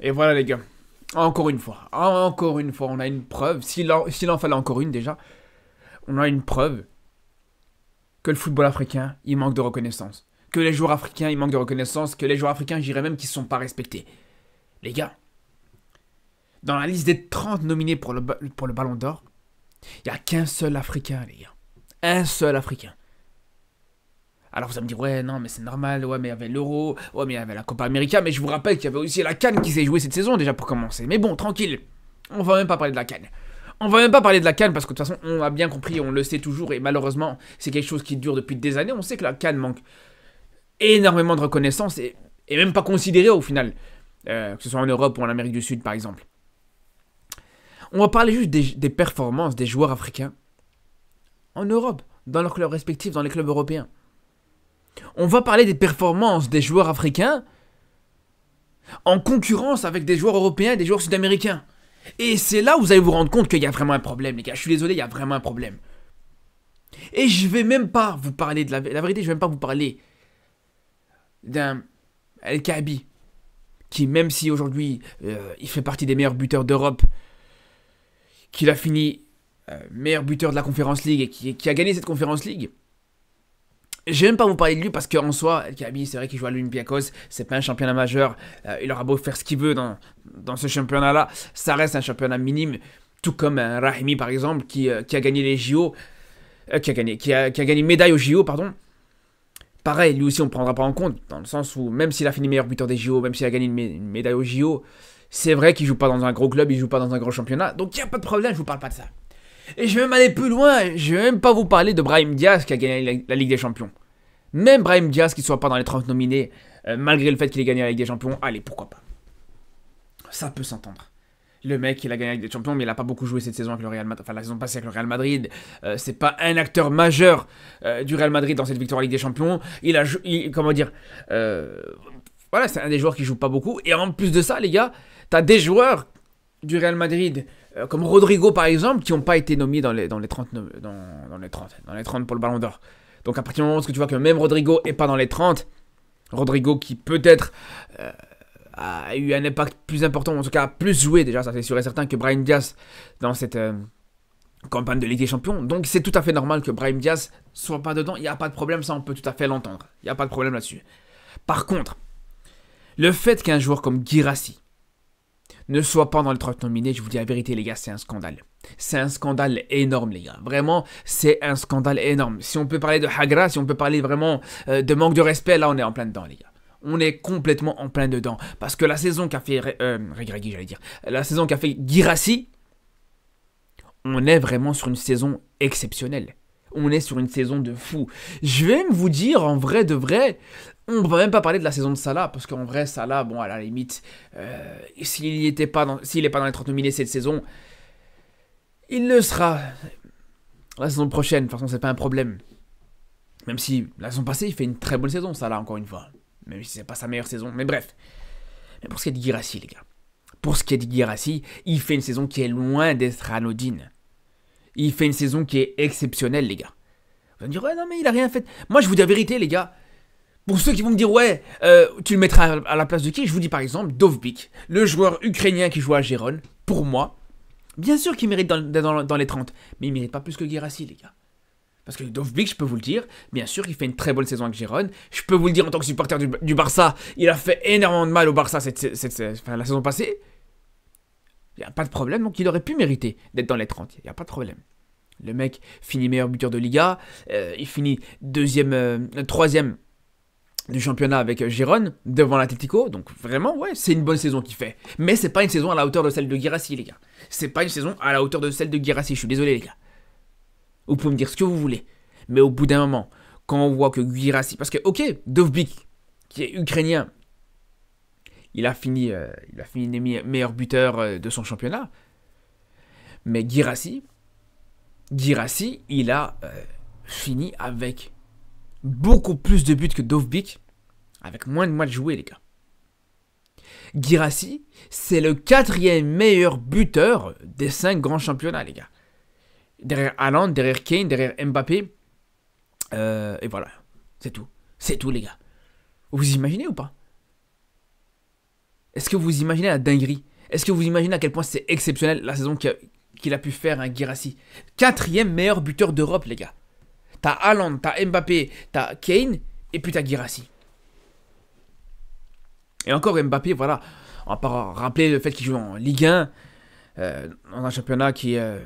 Et voilà les gars, encore une fois, on a une preuve, s'il en fallait encore une déjà, on a une preuve que le football africain, il manque de reconnaissance. Que les joueurs africains, ils manquent de reconnaissance, que les joueurs africains, je dirais même qu'ils ne sont pas respectés. Les gars, dans la liste des 30 nominés pour le Ballon d'Or, il n'y a qu'un seul Africain, les gars. Un seul Africain. Alors vous allez me dire, ouais, non, mais c'est normal, ouais, mais il y avait l'Euro, ouais, mais il y avait la Copa América, mais je vous rappelle qu'il y avait aussi la CAN qui s'est jouée cette saison déjà pour commencer. Mais bon, tranquille, on va même pas parler de la CAN. On va même pas parler de la CAN parce que de toute façon, on a bien compris, on le sait toujours, et malheureusement, c'est quelque chose qui dure depuis des années. On sait que la CAN manque énormément de reconnaissance et même pas considérée au final, que ce soit en Europe ou en Amérique du Sud par exemple. On va parler juste des performances des joueurs africains en Europe, dans leurs clubs respectifs, dans les clubs européens. On va parler des performances des joueurs africains en concurrence avec des joueurs européens et des joueurs sud-américains. Et c'est là où vous allez vous rendre compte qu'il y a vraiment un problème, les gars. Je suis désolé, il y a vraiment un problème. Et je vais même pas vous parler de la vérité, je vais même pas vous parler d'un El Kaabi, qui même si aujourd'hui il fait partie des meilleurs buteurs d'Europe, qu'il a fini meilleur buteur de la Conference League et qui a gagné cette Conference League, je vais même pas vous parler de lui parce qu'en soi, El Kaabi, c'est vrai qu'il joue à l'Olympiakos, c'est pas un championnat majeur, il aura beau faire ce qu'il veut dans ce championnat-là, ça reste un championnat minime, tout comme Rahimi par exemple, qui a gagné les JO, qui a gagné médaille aux JO, pardon. Pareil, lui aussi on ne prendra pas en compte, dans le sens où même s'il a fini meilleur buteur des JO, même s'il a gagné une médaille aux JO, c'est vrai qu'il joue pas dans un gros club, il joue pas dans un gros championnat, donc il n'y a pas de problème, je vous parle pas de ça. Et je vais même aller plus loin, je vais même pas vous parler de Brahim Diaz qui a gagné la Ligue des Champions. Même Brahim Diaz qui ne soit pas dans les 30 nominés, malgré le fait qu'il ait gagné la Ligue des Champions, allez, pourquoi pas. Ça peut s'entendre. Le mec, il a gagné la Ligue des Champions, mais il n'a pas beaucoup joué cette saison avec le Real Madrid. Enfin, la saison passée avec le Real Madrid. C'est pas un acteur majeur du Real Madrid dans cette victoire en Ligue des Champions. Comment dire voilà, c'est un des joueurs qui joue pas beaucoup. Et en plus de ça, les gars, t'as des joueurs du Real Madrid, comme Rodrigo par exemple, qui n'ont pas été nommés dans les 30 pour le Ballon d'Or. Donc à partir du moment où tu vois que même Rodrigo n'est pas dans les 30, Rodrigo qui peut-être a eu un impact plus important, en tout cas a plus joué déjà, ça c'est sûr et certain, que Brahim Diaz dans cette campagne de Ligue des Champions. Donc c'est tout à fait normal que Brahim Diaz soit pas dedans, il n'y a pas de problème, ça on peut tout à fait l'entendre. Il n'y a pas de problème là-dessus. Par contre, le fait qu'un joueur comme Guirassy ne soit pas dans les 30 nominés, je vous dis la vérité les gars, c'est un scandale. C'est un scandale énorme les gars, vraiment c'est un scandale énorme. Si on peut parler de Hagra, si on peut parler vraiment de manque de respect, là on est en plein dedans les gars. On est complètement en plein dedans. Parce que la saison qu'a fait Regragui, j'allais dire, la saison qu'a fait Guirassy, on est vraiment sur une saison exceptionnelle. On est sur une saison de fou. Je vais même vous dire, en vrai de vrai, on ne va même pas parler de la saison de Salah, parce qu'en vrai, Salah, bon, à la limite, s'il n'est pas dans les 30 nominés cette saison, il le sera la saison prochaine. De toute façon, c'est pas un problème. Même si la saison passée, il fait une très bonne saison, Salah, encore une fois. Même si c'est pas sa meilleure saison. Mais bref. Mais pour ce qui est de Guirassy, les gars. Pour ce qui est de Guirassy, il fait une saison qui est loin d'être anodine. Il fait une saison qui est exceptionnelle, les gars. Vous allez me dire, ouais, non, mais il a rien fait. Moi, je vous dis la vérité, les gars. Pour ceux qui vont me dire, ouais, tu le mettras à la place de qui? Je vous dis par exemple, Dovbyk, le joueur ukrainien qui joue à Gérone. Pour moi, bien sûr qu'il mérite dans les 30. Mais il mérite pas plus que Guirassy, les gars. Parce que Dovbyk, je peux vous le dire, bien sûr, il fait une très bonne saison avec Gérone. Je peux vous le dire en tant que supporter du Barça, il a fait énormément de mal au Barça la saison passée. Il n'y a pas de problème, donc il aurait pu mériter d'être dans les 30. Il n'y a pas de problème. Le mec finit meilleur buteur de Liga, il finit troisième du championnat avec Gérone, devant l'Atlético. Donc vraiment, ouais, c'est une bonne saison qu'il fait. Mais c'est pas une saison à la hauteur de celle de Guirassy, les gars. C'est pas une saison à la hauteur de celle de Guirassy, je suis désolé, les gars. Vous pouvez me dire ce que vous voulez. Mais au bout d'un moment, quand on voit que Guirassy... Parce que, ok, Dovbyk, qui est ukrainien, il a fini meilleur buteur de son championnat. Mais Guirassy, il a fini avec beaucoup plus de buts que Dovbyk, avec moins de matchs joués, les gars. Guirassy, c'est le 4e meilleur buteur des 5 grands championnats, les gars. Derrière Haaland, derrière Kane, derrière Mbappé. Et voilà. C'est tout. C'est tout, les gars. Vous imaginez ou pas? Est-ce que vous imaginez la dinguerie? Est-ce que vous imaginez à quel point c'est exceptionnel la saison qu'il a pu faire, un Guirassy? 4e meilleur buteur d'Europe, les gars. T'as Haaland, t'as Mbappé, t'as Kane, et puis t'as Guirassy. Et encore Mbappé, voilà. On va pas rappeler le fait qu'il joue en Ligue 1, dans un championnat qui est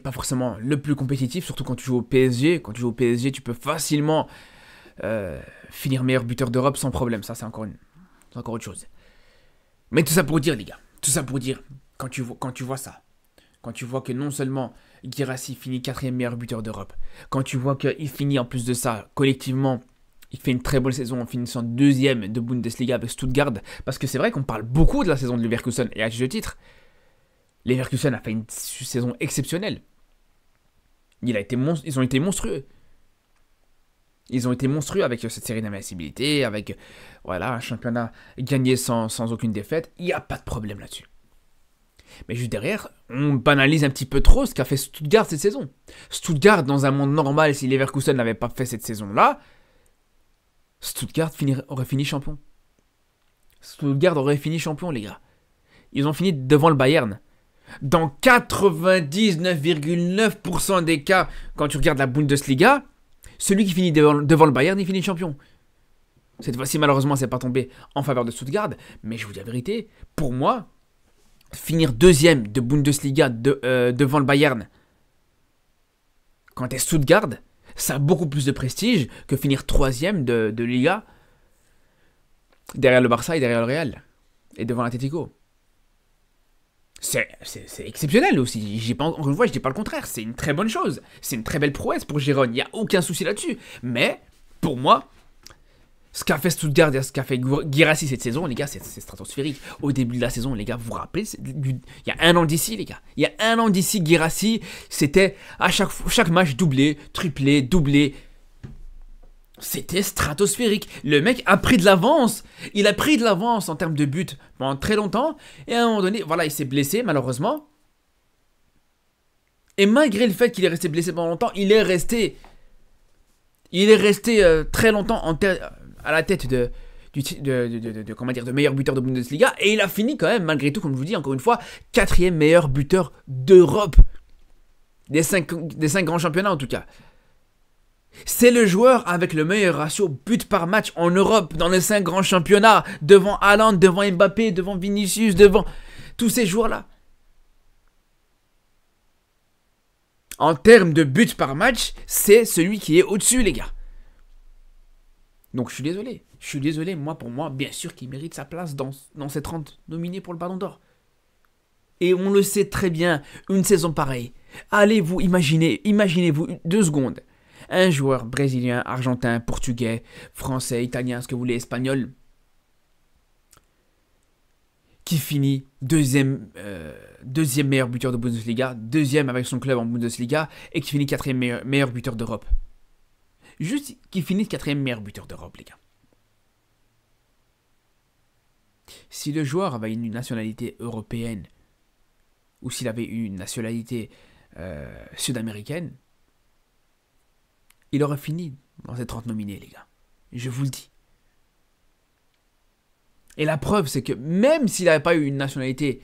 pas forcément le plus compétitif, surtout quand tu joues au PSG. Quand tu joues au PSG, tu peux facilement finir meilleur buteur d'Europe sans problème. Ça, c'est encore autre chose. Mais tout ça pour dire, les gars, tout ça pour dire, quand tu vois ça, quand tu vois que non seulement Guirassy finit 4e meilleur buteur d'Europe, quand tu vois qu'il finit en plus de ça, collectivement, il fait une très bonne saison en finissant 2e de Bundesliga avec Stuttgart, parce que c'est vrai qu'on parle beaucoup de la saison de Leverkusen, et à juste titre, Leverkusen a fait une saison exceptionnelle. Ils ont été monstrueux. Ils ont été monstrueux avec cette série d'invincibilité, avec un championnat gagné sans aucune défaite. Il n'y a pas de problème là-dessus. Mais juste derrière, on banalise un petit peu trop ce qu'a fait Stuttgart cette saison. Stuttgart, dans un monde normal, si Leverkusen n'avait pas fait cette saison-là, Stuttgart aurait fini champion. Stuttgart aurait fini champion, les gars. Ils ont fini devant le Bayern. Dans 99,9% des cas, quand tu regardes la Bundesliga, celui qui finit devant le Bayern, il finit champion. Cette fois-ci, malheureusement, c'est pas tombé en faveur de Stuttgart. Mais je vous dis la vérité, pour moi, finir 2e de Bundesliga devant le Bayern, quand t'es Stuttgart, ça a beaucoup plus de prestige que finir 3e de Liga derrière le Barça et derrière le Real. Et devant l'Atlético. C'est exceptionnel aussi. Encore une fois, je dis pas le contraire. C'est une très bonne chose. C'est une très belle prouesse pour Gérone. Il n'y a aucun souci là-dessus. Mais, pour moi, ce qu'a fait Stuttgart et ce qu'a fait Guirassy cette saison, les gars, c'est stratosphérique. Au début de la saison, les gars, vous vous rappelez, il y a un an d'ici, les gars. Il y a un an d'ici, Guirassy, c'était à chaque match doublé, triplé, doublé. C'était stratosphérique. Le mec a pris de l'avance. Il a pris de l'avance en termes de buts pendant très longtemps. Et à un moment donné, voilà, il s'est blessé, malheureusement. Et malgré le fait qu'il est resté blessé pendant longtemps, il est resté très longtemps à la tête de meilleur buteur de Bundesliga. Et il a fini quand même, malgré tout, comme je vous dis, encore une fois, 4e meilleur buteur d'Europe. Des 5 grands championnats, en tout cas. C'est le joueur avec le meilleur ratio but par match en Europe dans les 5 grands championnats, devant Haaland, devant Mbappé, devant Vinicius, devant tous ces joueurs-là. En termes de buts par match, c'est celui qui est au-dessus, les gars. Donc je suis désolé, pour moi, bien sûr qu'il mérite sa place dans ces 30 nominés pour le Ballon d'Or. Et on le sait très bien, une saison pareille. Allez-vous imaginez-vous 2 secondes. Un joueur brésilien, argentin, portugais, français, italien, ce que vous voulez, espagnol, qui finit 2e meilleur buteur de Bundesliga, 2e avec son club en Bundesliga, et qui finit 4e meilleur buteur d'Europe. Juste qui finit 4e meilleur buteur d'Europe, les gars. Si le joueur avait une nationalité européenne, ou s'il avait une nationalité sud-américaine, il aurait fini dans ces 30 nominés, les gars. Je vous le dis. Et la preuve, c'est que même s'il n'avait pas eu une nationalité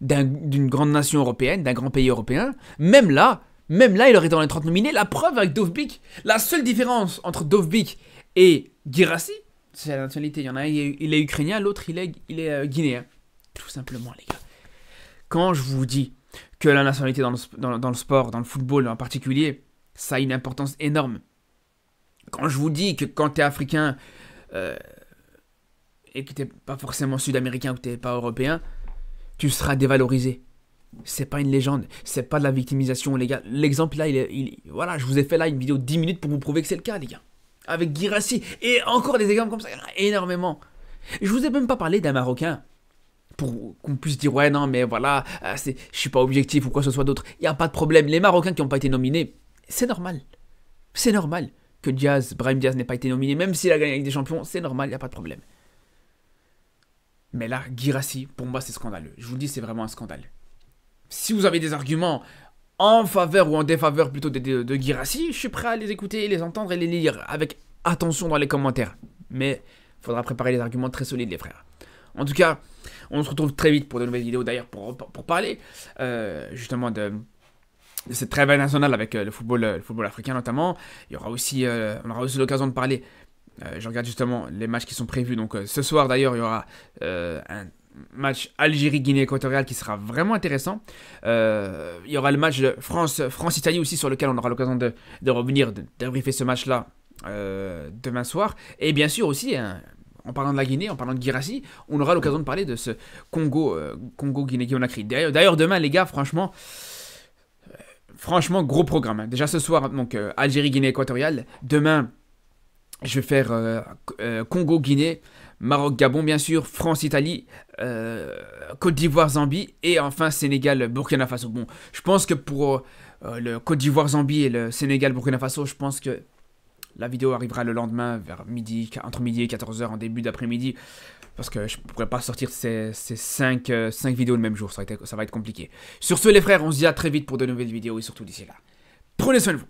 d'une grande nation européenne, d'un grand pays européen, même là, il aurait été dans les 30 nominés. La preuve avec Dovbyk, la seule différence entre Dovbyk et Guirassy, c'est la nationalité. Il y en a un, il est ukrainien, l'autre, il est guinéen. Tout simplement, les gars. Quand je vous dis que la nationalité dans le sport, dans le football en particulier, ça a une importance énorme. Quand je vous dis que quand tu es africain et que tu n'es pas forcément sud-américain ou que tu n'es pas européen, tu seras dévalorisé. C'est pas une légende, c'est pas de la victimisation, les gars. L'exemple là, voilà, je vous ai fait là une vidéo de 10 minutes pour vous prouver que c'est le cas, les gars. Avec Guirassy, et encore des exemples comme ça, il y en a énormément. Je vous ai même pas parlé d'un Marocain, pour qu'on puisse dire, ouais, non, mais voilà, je suis pas objectif ou quoi que ce soit d'autre. Il n'y a pas de problème. Les Marocains qui n'ont pas été nominés, c'est normal. C'est normal que Brahim Diaz n'ait pas été nominé, même s'il a gagné avec des champions, c'est normal, il n'y a pas de problème. Mais là, Guirassy, pour moi, c'est scandaleux. Je vous le dis, c'est vraiment un scandale. Si vous avez des arguments en faveur ou en défaveur plutôt de Guirassy, je suis prêt à les écouter, les entendre et les lire avec attention dans les commentaires. Mais il faudra préparer les arguments très solides, les frères. En tout cas, on se retrouve très vite pour de nouvelles vidéos d'ailleurs pour parler justement de cette trêve nationale avec le football africain notamment. Il y aura aussi, on aura aussi l'occasion de parler. Je regarde justement les matchs qui sont prévus. Donc ce soir d'ailleurs, il y aura un match Algérie-Guinée équatoriale qui sera vraiment intéressant. Il y aura le match de France-Italie aussi sur lequel on aura l'occasion de revenir, de débriefer ce match-là demain soir. Et bien sûr aussi, en parlant de la Guinée, en parlant de Guirassy, on aura l'occasion de parler de ce Congo-Guinée-Conakry. D'ailleurs demain les gars, franchement, gros programme. Hein. Déjà ce soir, donc Algérie-Guinée équatoriale. Demain, je vais faire Congo-Guinée, Maroc-Gabon bien sûr, France-Italie, Côte d'Ivoire-Zambie et enfin Sénégal-Burkina Faso. Bon, je pense que pour le Côte d'Ivoire-Zambie et le Sénégal-Burkina Faso, je pense que la vidéo arrivera le lendemain vers midi, entre midi et 14h en début d'après-midi. Parce que je ne pourrais pas sortir ces 5 vidéos le même jour, ça va être compliqué. Sur ce les frères, on se dit à très vite pour de nouvelles vidéos et surtout d'ici là, prenez soin de vous.